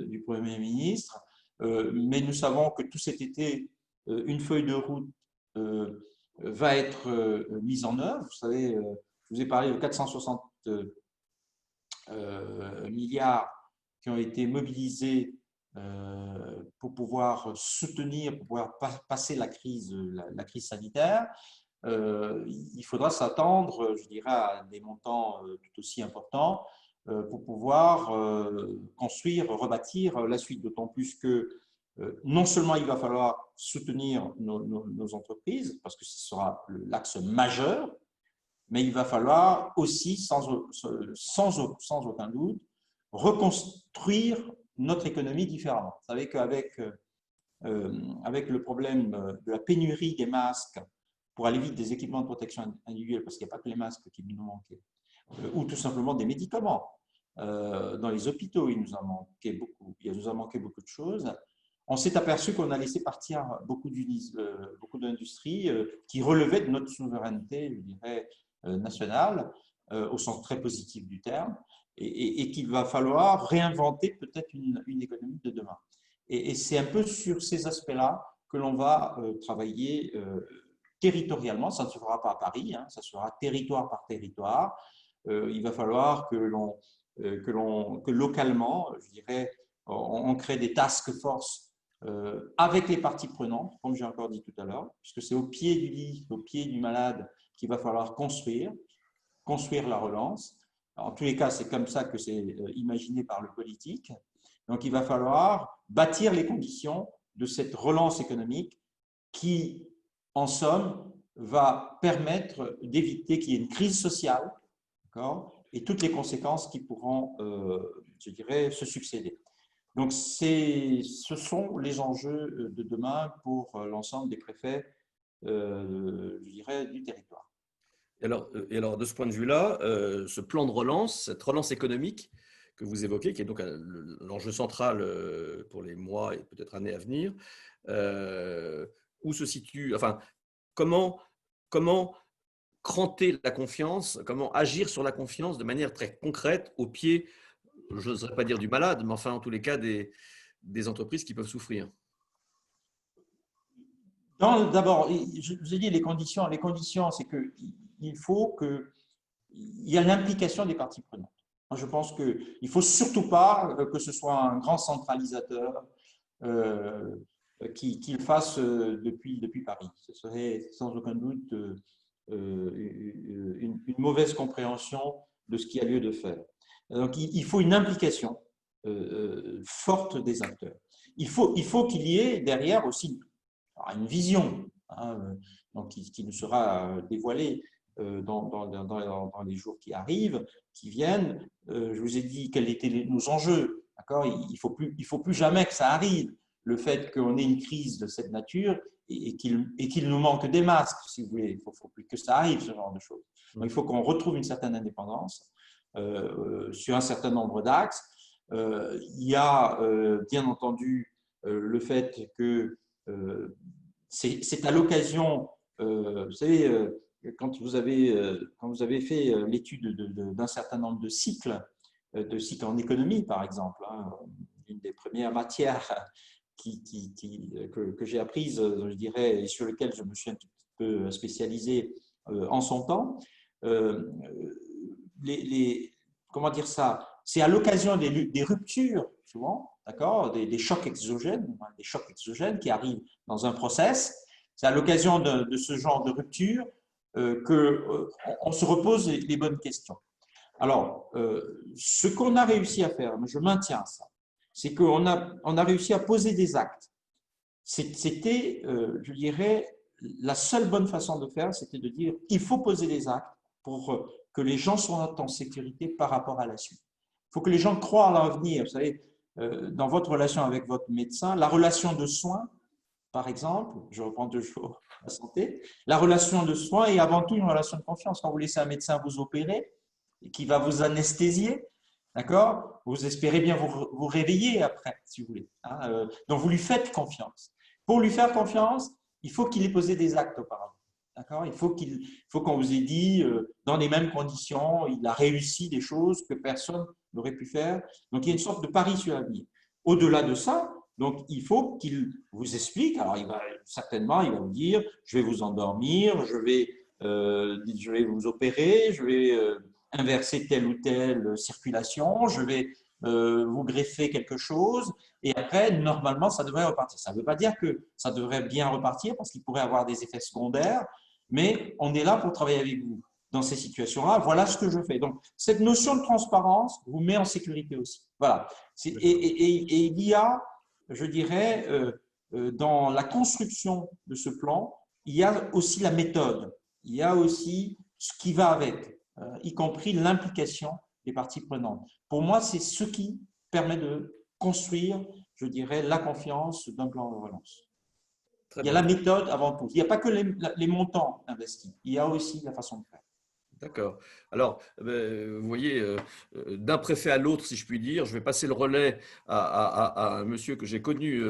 du Premier ministre, mais nous savons que tout cet été, une feuille de route va être mise en œuvre. Vous savez, je vous ai parlé de 460 milliards qui ont été mobilisés pour pouvoir soutenir, pour pouvoir passer la crise sanitaire. Il faudra s'attendre, je dirais, à des montants tout aussi importants pour pouvoir construire, rebâtir la suite, d'autant plus que non seulement il va falloir soutenir nos entreprises, parce que ce sera l'axe majeur, mais il va falloir aussi, sans aucun doute, reconstruire notre économie différemment. Vous savez qu'avec avec le problème de la pénurie des masques, pour aller vite, des équipements de protection individuelle, parce qu'il n'y a pas que les masques qui nous manquaient, ou tout simplement des médicaments. Dans les hôpitaux, il nous a manqué beaucoup de choses. On s'est aperçu qu'on a laissé partir beaucoup d'industries qui relevaient de notre souveraineté, je dirais, nationale, au sens très positif du terme, et qu'il va falloir réinventer peut-être une économie de demain. Et c'est un peu sur ces aspects-là que l'on va travailler territorialement. Ça ne se fera pas à Paris, ça sera territoire par territoire. Il va falloir que localement, je dirais, on crée des task force avec les parties prenantes, comme j'ai encore dit tout à l'heure, puisque c'est au pied du lit, au pied du malade qu'il va falloir construire la relance. En tous les cas, c'est comme ça que c'est imaginé par le politique. Donc, il va falloir bâtir les conditions de cette relance économique qui, en somme, va permettre d'éviter qu'il y ait une crise sociale, et toutes les conséquences qui pourront, je dirais, se succéder. Donc, ce sont les enjeux de demain pour l'ensemble des préfets, je dirais, du territoire. Et alors, de ce point de vue-là, ce plan de relance, cette relance économique que vous évoquez, qui est donc l'enjeu central pour les mois et peut-être années à venir, où se situe, enfin, comment cranter la confiance, comment agir sur la confiance de manière très concrète au pied, je n'oserais pas dire du malade, mais enfin, en tous les cas, des entreprises qui peuvent souffrir. D'abord, je vous ai dit les conditions, c'est qu'il faut qu'il y ait l'implication des parties prenantes. Je pense qu'il ne faut surtout pas que ce soit un grand centralisateur qui le fasse depuis Paris. Ce serait sans aucun doute une mauvaise compréhension de ce qu'il y a lieu de faire. Donc, il faut une implication forte des acteurs. Il faut qu'il y ait derrière aussi une vision, hein, donc qui nous sera dévoilée dans les jours qui arrivent, qui viennent. Je vous ai dit quels étaient nos enjeux. Il ne faut plus jamais que ça arrive, le fait qu'on ait une crise de cette nature et qu'il nous manque des masques, si vous voulez. Il ne faut plus que ça arrive, ce genre de choses. Donc, il faut qu'on retrouve une certaine indépendance sur un certain nombre d'axes. Il y a bien entendu le fait que c'est à l'occasion, vous savez, quand vous avez fait l'étude d'un certain nombre de cycles en économie, par exemple, hein, une des premières matières que j'ai apprises, je dirais, et sur lesquelles je me suis un petit peu spécialisé en son temps, comment dire ça, c'est à l'occasion des ruptures, souvent, d'accord, des chocs exogènes, qui arrivent dans un process. C'est à l'occasion de ce genre de rupture qu'on se repose les bonnes questions. Alors, ce qu'on a réussi à faire, mais je maintiens ça, c'est qu'on a réussi à poser des actes. C'était, je dirais, la seule bonne façon de faire, c'était de dire il faut poser des actes pour que les gens soient en sécurité par rapport à la suite. Il faut que les gens croient à l'avenir. Vous savez, dans votre relation avec votre médecin, la relation de soins, par exemple, je reprends toujours la santé, la relation de soins est avant tout une relation de confiance. Quand vous laissez un médecin vous opérer et qui va vous anesthésier, d'accord, vous espérez bien vous réveiller après, si vous voulez. Hein, donc, vous lui faites confiance. Pour lui faire confiance, il faut qu'il ait posé des actes auparavant. D'accord, il faut qu'on vous ait dit, dans les mêmes conditions, il a réussi des choses que personne n'aurait pu faire. Donc, il y a une sorte de pari sur l'avenir. Au-delà de ça, donc, il faut qu'il vous explique. Alors, il va vous dire, je vais vous endormir, je vais vous opérer, je vais inverser telle ou telle circulation, je vais vous greffer quelque chose, et après, normalement, ça devrait repartir. Ça ne veut pas dire que ça devrait bien repartir, parce qu'il pourrait avoir des effets secondaires, mais on est là pour travailler avec vous dans ces situations-là. Voilà ce que je fais. Donc, cette notion de transparence vous met en sécurité aussi. Voilà. Et il y a, je dirais, dans la construction de ce plan, il y a aussi la méthode, il y a aussi ce qui va avec, y compris l'implication des parties prenantes. Pour moi, c'est ce qui permet de construire, je dirais, la confiance d'un plan de relance. Il y a la méthode avant tout. Il n'y a pas que les montants investis, il y a aussi la façon de faire. D'accord. Alors, vous voyez, d'un préfet à l'autre, si je puis dire, je vais passer le relais à un monsieur que j'ai connu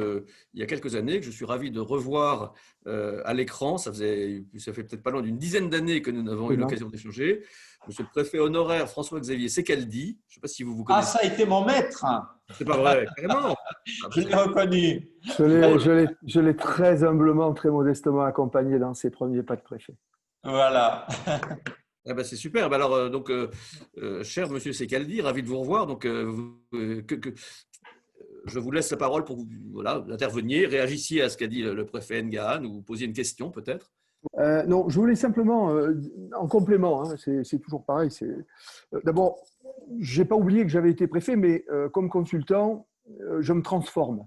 il y a quelques années, que je suis ravi de revoir à l'écran. Ça fait peut-être pas loin d'une dizaine d'années que nous n'avons eu l'occasion d'échanger. Monsieur le préfet honoraire François-Xavier Secaldi. Je ne sais pas si vous connaissez. Ah, ça a été mon maître. C'est pas vrai, carrément. Je l'ai reconnu. Je l'ai très humblement, très modestement accompagné dans ses premiers pas de préfet. Voilà. Ah ben c'est super. Alors, cher monsieur Secaldi, ravi de vous revoir. Donc, je vous laisse la parole pour voilà, intervenir, réagissiez à ce qu'a dit le préfet Ngahan ou vous posiez une question peut-être. Non, je voulais simplement, en complément, hein, c'est toujours pareil. D'abord, je n'ai pas oublié que j'avais été préfet, mais comme consultant, je me transforme.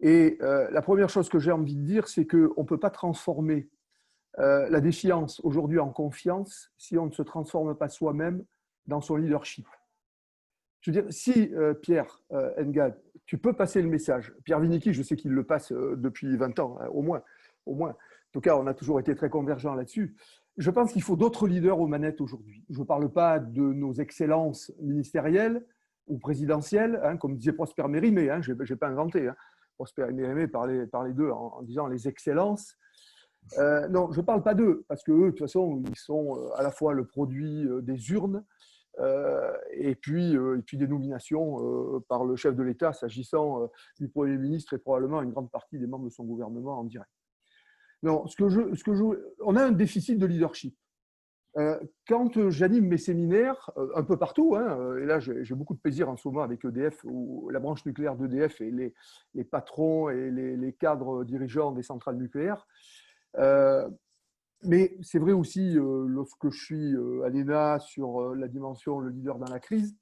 Et la première chose que j'ai envie de dire, c'est qu'on ne peut pas transformer la défiance aujourd'hui en confiance si on ne se transforme pas soi-même dans son leadership. Je veux dire, si Pierre Ngahan, tu peux passer le message. Pierre Vinicky, je sais qu'il le passe depuis 20 ans, hein, au moins. En tout cas, on a toujours été très convergents là-dessus. Je pense qu'il faut d'autres leaders aux manettes aujourd'hui. Je ne parle pas de nos excellences ministérielles ou présidentielles, hein, comme disait Prosper Mérimée, hein, je n'ai pas inventé. Hein. Prosper Mérimée parlait d'eux en disant les excellences. Non, je ne parle pas d'eux, parce qu'eux, de toute façon, ils sont à la fois le produit des urnes et puis des nominations par le chef de l'État, s'agissant du Premier ministre et probablement une grande partie des membres de son gouvernement en direct. Non, on a un déficit de leadership. Quand j'anime mes séminaires un peu partout, hein, et là j'ai beaucoup de plaisir en ce moment avec EDF, ou la branche nucléaire d'EDF et les patrons et les cadres dirigeants des centrales nucléaires, mais c'est vrai aussi lorsque je suis à l'ENA sur la dimension le leader dans la crise,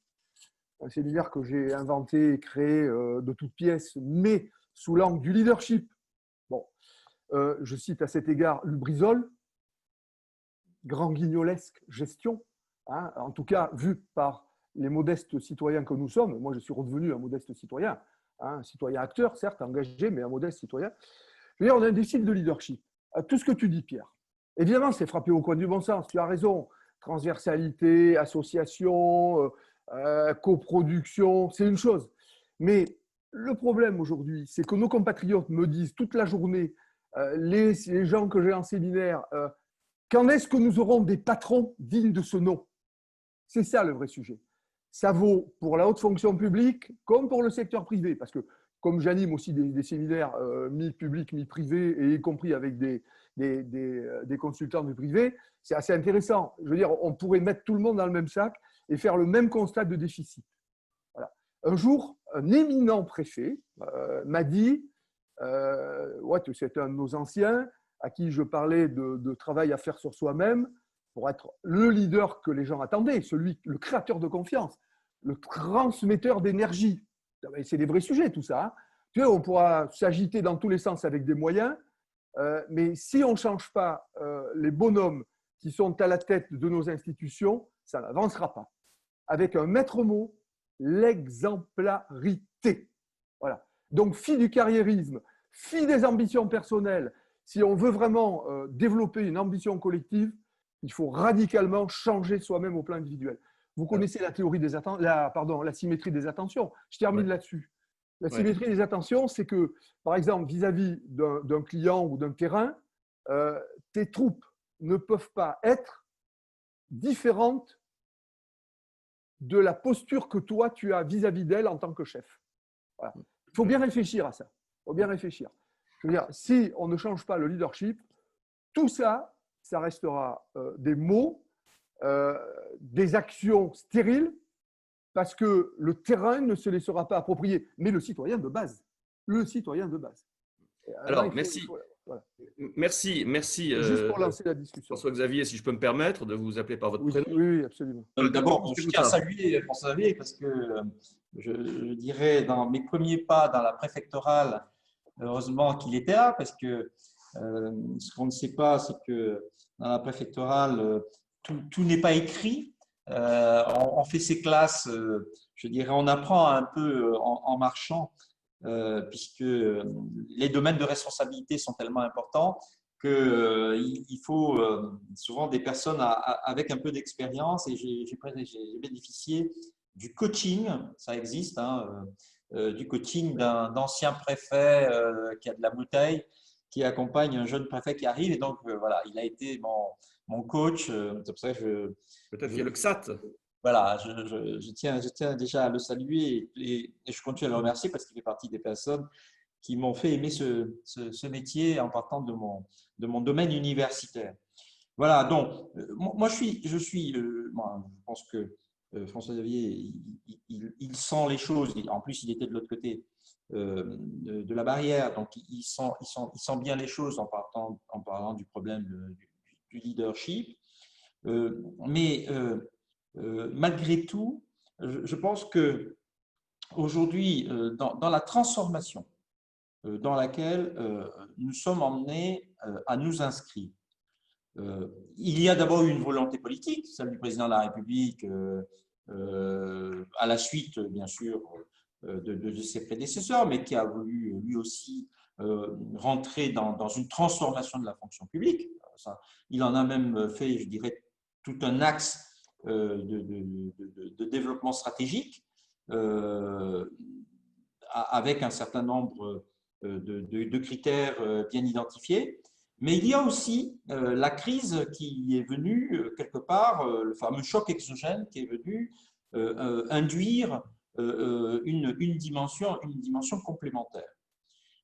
un séminaire que j'ai inventé et créé de toutes pièces, mais sous l'angle du leadership. Bon, je cite à cet égard Lubrizol, grand guignolesque gestion, hein, en tout cas vu par les modestes citoyens que nous sommes. Moi, je suis redevenu un modeste citoyen, hein, un citoyen acteur, certes, engagé, mais un modeste citoyen. Je veux dire, on a un déficit de leadership. Tout ce que tu dis, Pierre, évidemment, c'est frappé au coin du bon sens. Tu as raison. Transversalité, association, coproduction, c'est une chose. Mais le problème aujourd'hui, c'est que nos compatriotes me disent toute la journée, les gens que j'ai en séminaire, quand est-ce que nous aurons des patrons dignes de ce nom? C'est ça le vrai sujet. Ça vaut pour la haute fonction publique comme pour le secteur privé. Parce que comme j'anime aussi des séminaires mi-public, mi-privé, et y compris avec des consultants du privé, c'est assez intéressant. Je veux dire, on pourrait mettre tout le monde dans le même sac et faire le même constat de déficit. Voilà. Un jour, un éminent préfet m'a dit, c'est un de nos anciens, à qui je parlais de travail à faire sur soi-même pour être le leader que les gens attendaient, le créateur de confiance, le transmetteur d'énergie. C'est des vrais sujets, tout ça. Hein. Tu vois, on pourra s'agiter dans tous les sens avec des moyens, mais si on ne change pas les bonhommes qui sont à la tête de nos institutions, ça n'avancera pas. Avec un maître mot, l'exemplarité. Voilà. Donc, fi du carriérisme, fi des ambitions personnelles. Si on veut vraiment développer une ambition collective, il faut radicalement changer soi-même au plan individuel. Vous connaissez la théorie des la symétrie des attentions. Je termine là-dessus. La symétrie des attentions, c'est que, par exemple, vis-à-vis d'un client ou d'un terrain, tes troupes ne peuvent pas être différentes de la posture que toi, tu as vis-à-vis d'elle en tant que chef. Voilà. Il faut bien réfléchir à ça. Il faut bien réfléchir. Je veux dire, si on ne change pas le leadership, tout ça, ça restera des mots, des actions stériles, parce que le terrain ne se laissera pas approprier, mais le citoyen de base. Le citoyen de base. Alors, merci. Voilà. Merci. Juste pour lancer la discussion. François-Xavier, si je peux me permettre de vous appeler par votre prénom. Oui, absolument. D'abord, je tiens à saluer François-Xavier parce que je dirais dans mes premiers pas dans la préfectorale, heureusement qu'il était là parce que ce qu'on ne sait pas, c'est que dans la préfectorale, tout n'est pas écrit. On fait ses classes, je dirais, on apprend un peu en marchant, puisque les domaines de responsabilité sont tellement importants qu'il faut souvent des personnes avec un peu d'expérience. Et j'ai bénéficié du coaching, ça existe, hein, du coaching d'un ancien préfet qui a de la bouteille, qui accompagne un jeune préfet qui arrive. Et donc, voilà, il a été mon coach. C'est pour ça que peut-être qu'il y a le XAT. Voilà, je tiens déjà à le saluer et je continue à le remercier parce qu'il fait partie des personnes qui m'ont fait aimer ce métier en partant de mon domaine universitaire. Voilà, donc, moi, je pense que François-Xavier, il sent les choses. En plus, il était de l'autre côté de la barrière, donc il sent bien les choses en parlant du problème du leadership. Malgré tout, je pense que aujourd'hui, dans la transformation dans laquelle nous sommes emmenés à nous inscrire, il y a d'abord une volonté politique, celle du président de la République, à la suite, bien sûr, de ses prédécesseurs, mais qui a voulu lui aussi rentrer dans une transformation de la fonction publique. Il en a même fait, je dirais, tout un axe de développement stratégique avec un certain nombre de critères bien identifiés. Mais il y a aussi la crise qui est venue quelque part, le fameux choc exogène qui est venu induire une dimension complémentaire.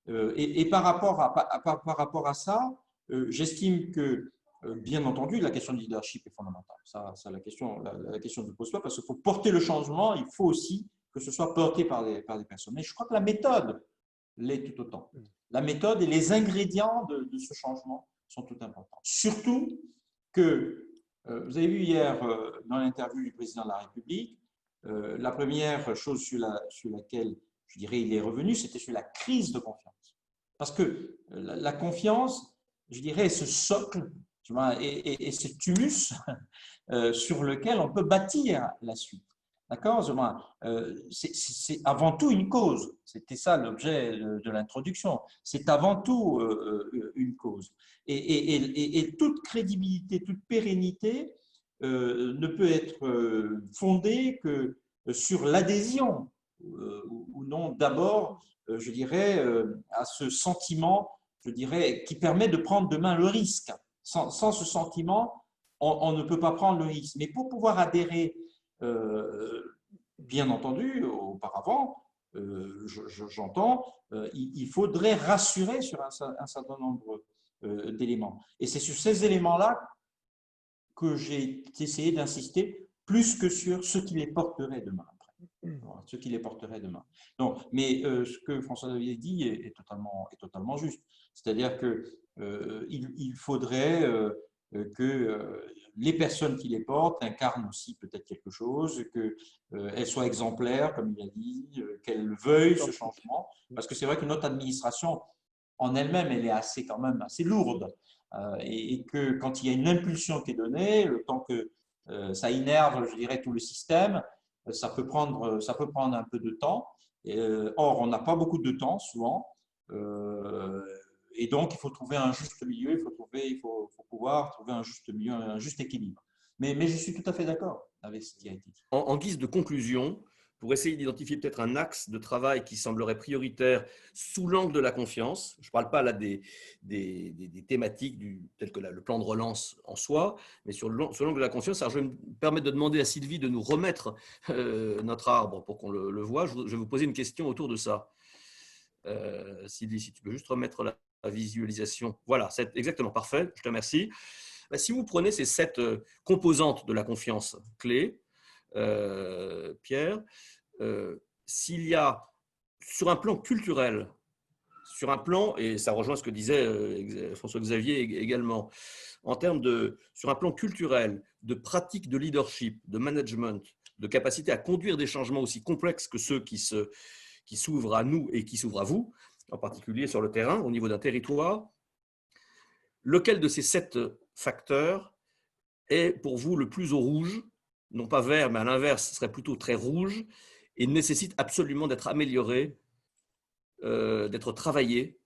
Et par rapport à ça, j'estime que bien entendu, la question du leadership est fondamentale. Ça la question ne se pose pas parce qu'il faut porter le changement. Il faut aussi que ce soit porté par des personnes. Mais je crois que la méthode l'est tout autant. La méthode et les ingrédients de ce changement sont tout importants. Surtout que, vous avez vu hier dans l'interview du président de la République, La première chose sur laquelle, je dirais, il est revenu, c'était sur la crise de confiance. Parce que la confiance, je dirais, est ce socle, tu vois, et ce humus sur lequel on peut bâtir la suite. D'accord? C'est avant tout une cause. C'était ça l'objet de l'introduction. C'est avant tout une cause. Et toute crédibilité, toute pérennité ne peut être fondée que sur l'adhésion ou non d'abord, je dirais, à ce sentiment, je dirais, qui permet de prendre demain le risque. Sans ce sentiment, on ne peut pas prendre le risque. Mais pour pouvoir adhérer, bien entendu, auparavant, j'entends, il faudrait rassurer sur un certain nombre d'éléments. Et c'est sur ces éléments-là que j'ai essayé d'insister plus que sur ce qui les porterait demain. Ce qui les porterait demain. Donc, mais ce que François avait dit est totalement juste. C'est-à-dire qu'il faudrait que les personnes qui les portent incarnent aussi peut-être quelque chose, qu'elles soient exemplaires, comme il a dit, qu'elles veuillent ce changement. Parce que c'est vrai que notre administration, en elle-même, elle est quand même assez lourde. Et que quand il y a une impulsion qui est donnée, le temps que ça énerve, je dirais, tout le système, ça peut prendre un peu de temps. Or, on n'a pas beaucoup de temps, souvent. Et donc, il faut trouver un juste milieu, il faut pouvoir trouver un juste milieu, un juste équilibre. Mais je suis tout à fait d'accord avec ce qui a été dit. En guise de conclusion, pour essayer d'identifier peut-être un axe de travail qui semblerait prioritaire sous l'angle de la confiance, je ne parle pas là des thématiques telles que le plan de relance en soi, mais sous l'angle de la confiance, alors je vais me permettre de demander à Sylvie de nous remettre notre arbre pour qu'on le voit. Je vais vous poser une question autour de ça. Sylvie, si tu peux juste remettre la visualisation. Voilà, c'est exactement parfait, je te remercie. Si vous prenez ces 7 composantes de la confiance clés, Pierre, s'il y a sur un plan culturel, sur un plan, et ça rejoint ce que disait François-Xavier également, sur un plan culturel, de pratique de leadership, de management, de capacité à conduire des changements aussi complexes que ceux qui s'ouvrent à nous et qui s'ouvrent à vous, en particulier sur le terrain, au niveau d'un territoire, lequel de ces 7 facteurs est pour vous le plus au rouge, non pas vert, mais à l'inverse, ce serait plutôt très rouge, et nécessite absolument d'être amélioré, d'être travaillé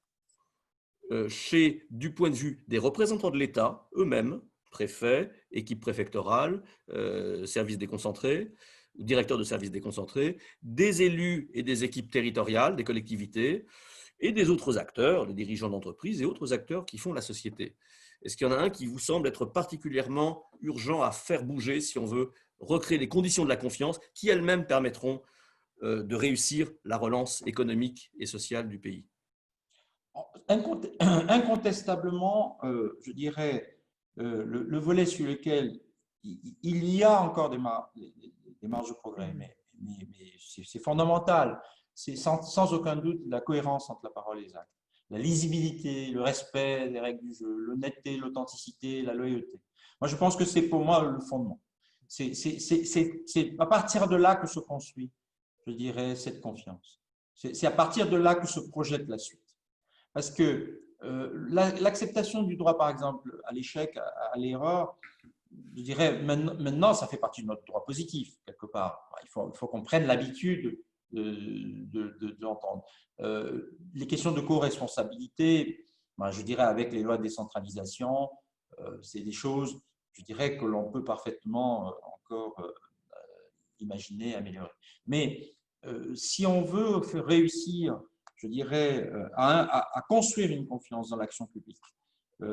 du point de vue des représentants de l'État eux-mêmes, préfets, équipes préfectorales, services déconcentrés, ou directeurs de services déconcentrés, des élus et des équipes territoriales, des collectivités, et des autres acteurs, les dirigeants d'entreprise et autres acteurs qui font la société. Est-ce qu'il y en a un qui vous semble être particulièrement urgent à faire bouger si on veut recréer les conditions de la confiance qui elles-mêmes permettront de réussir la relance économique et sociale du pays? Incontestablement, je dirais, le volet sur lequel il y a encore des marges de progrès, mais c'est fondamental. C'est sans aucun doute la cohérence entre la parole et les actes. La lisibilité, le respect des règles du jeu, l'honnêteté, l'authenticité, la loyauté. Moi, je pense que c'est pour moi le fondement. C'est à partir de là que se construit, je dirais, cette confiance. C'est à partir de là que se projette la suite. Parce que l'acceptation du droit, par exemple, à l'échec, à l'erreur, je dirais, maintenant, ça fait partie de notre droit positif, quelque part. Il faut qu'on prenne l'habitude d'entendre. Les questions de co-responsabilité, je dirais, avec les lois de décentralisation, c'est des choses, je dirais, que l'on peut parfaitement encore imaginer, améliorer. Mais si on veut réussir, je dirais, à construire une confiance dans l'action publique,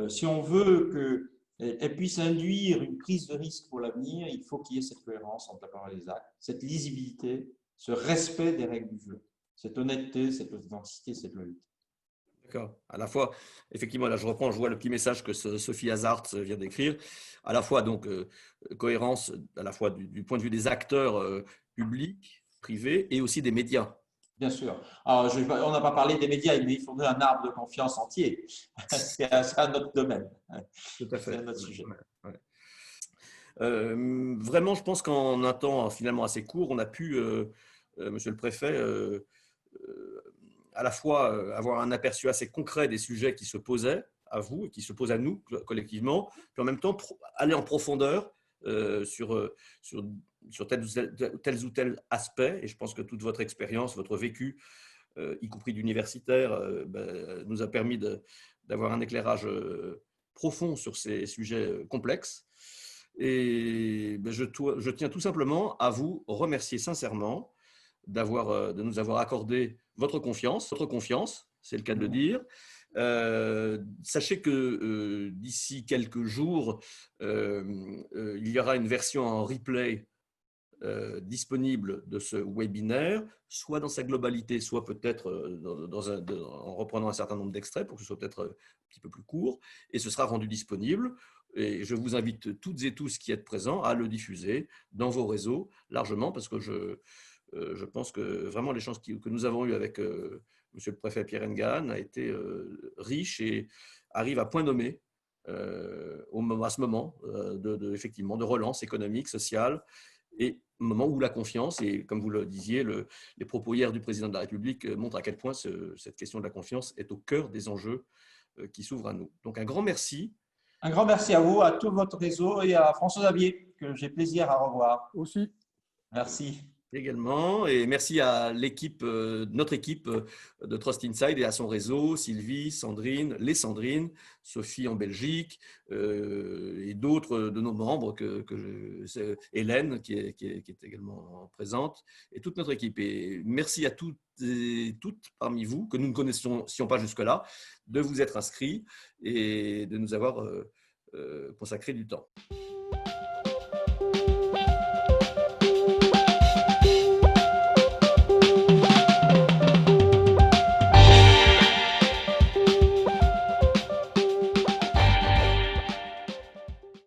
si on veut qu'elle puisse induire une prise de risque pour l'avenir, il faut qu'il y ait cette cohérence entre la parole et les actes, cette lisibilité, ce respect des règles du jeu, cette honnêteté, cette authenticité, cette loyauté. D'accord. À la fois, effectivement, là je reprends, je vois le petit message que Sophie Hazard vient d'écrire. À la fois donc cohérence, à la fois du point de vue des acteurs publics, privés et aussi des médias. Bien sûr. Alors, on n'a pas parlé des médias, mais il faudrait un arbre de confiance entier. C'est un autre domaine. Tout à fait. C'est un autre sujet. Ouais. Vraiment, je pense qu'en un temps finalement assez court, on a pu, Monsieur le Préfet, à la fois avoir un aperçu assez concret des sujets qui se posaient à vous et qui se posent à nous collectivement, puis en même temps aller en profondeur sur, sur tel ou tel aspect. Et je pense que toute votre expérience, votre vécu, y compris d'universitaire, nous a permis d'avoir un éclairage profond sur ces sujets complexes. Et je tiens tout simplement à vous remercier sincèrement de nous avoir accordé votre confiance, c'est le cas de le dire. Sachez que d'ici quelques jours, il y aura une version en replay disponible de ce webinaire, soit dans sa globalité, soit peut-être en reprenant un certain nombre d'extraits pour que ce soit peut-être un petit peu plus court, et ce sera rendu disponible. Et je vous invite toutes et tous qui êtes présents à le diffuser dans vos réseaux largement, parce que je pense que vraiment l'échange que nous avons eu avec Monsieur le Préfet Pierre Engan a été riche et arrive à point nommé à ce moment effectivement, de relance économique, sociale, et moment où la confiance, et comme vous le disiez, les propos hier du président de la République montrent à quel point cette question de la confiance est au cœur des enjeux qui s'ouvrent à nous. Donc un grand merci. Un grand merci à vous, à tout votre réseau et à François Xavier, que j'ai plaisir à revoir. Aussi. Merci. Également, et merci à notre équipe de Trust Inside et à son réseau, Sylvie, Sandrine, Sophie en Belgique et d'autres de nos membres, Hélène qui est également présente, et toute notre équipe. Et merci à toutes et toutes parmi vous, que nous ne connaissions pas jusque-là, de vous être inscrits et de nous avoir consacré du temps.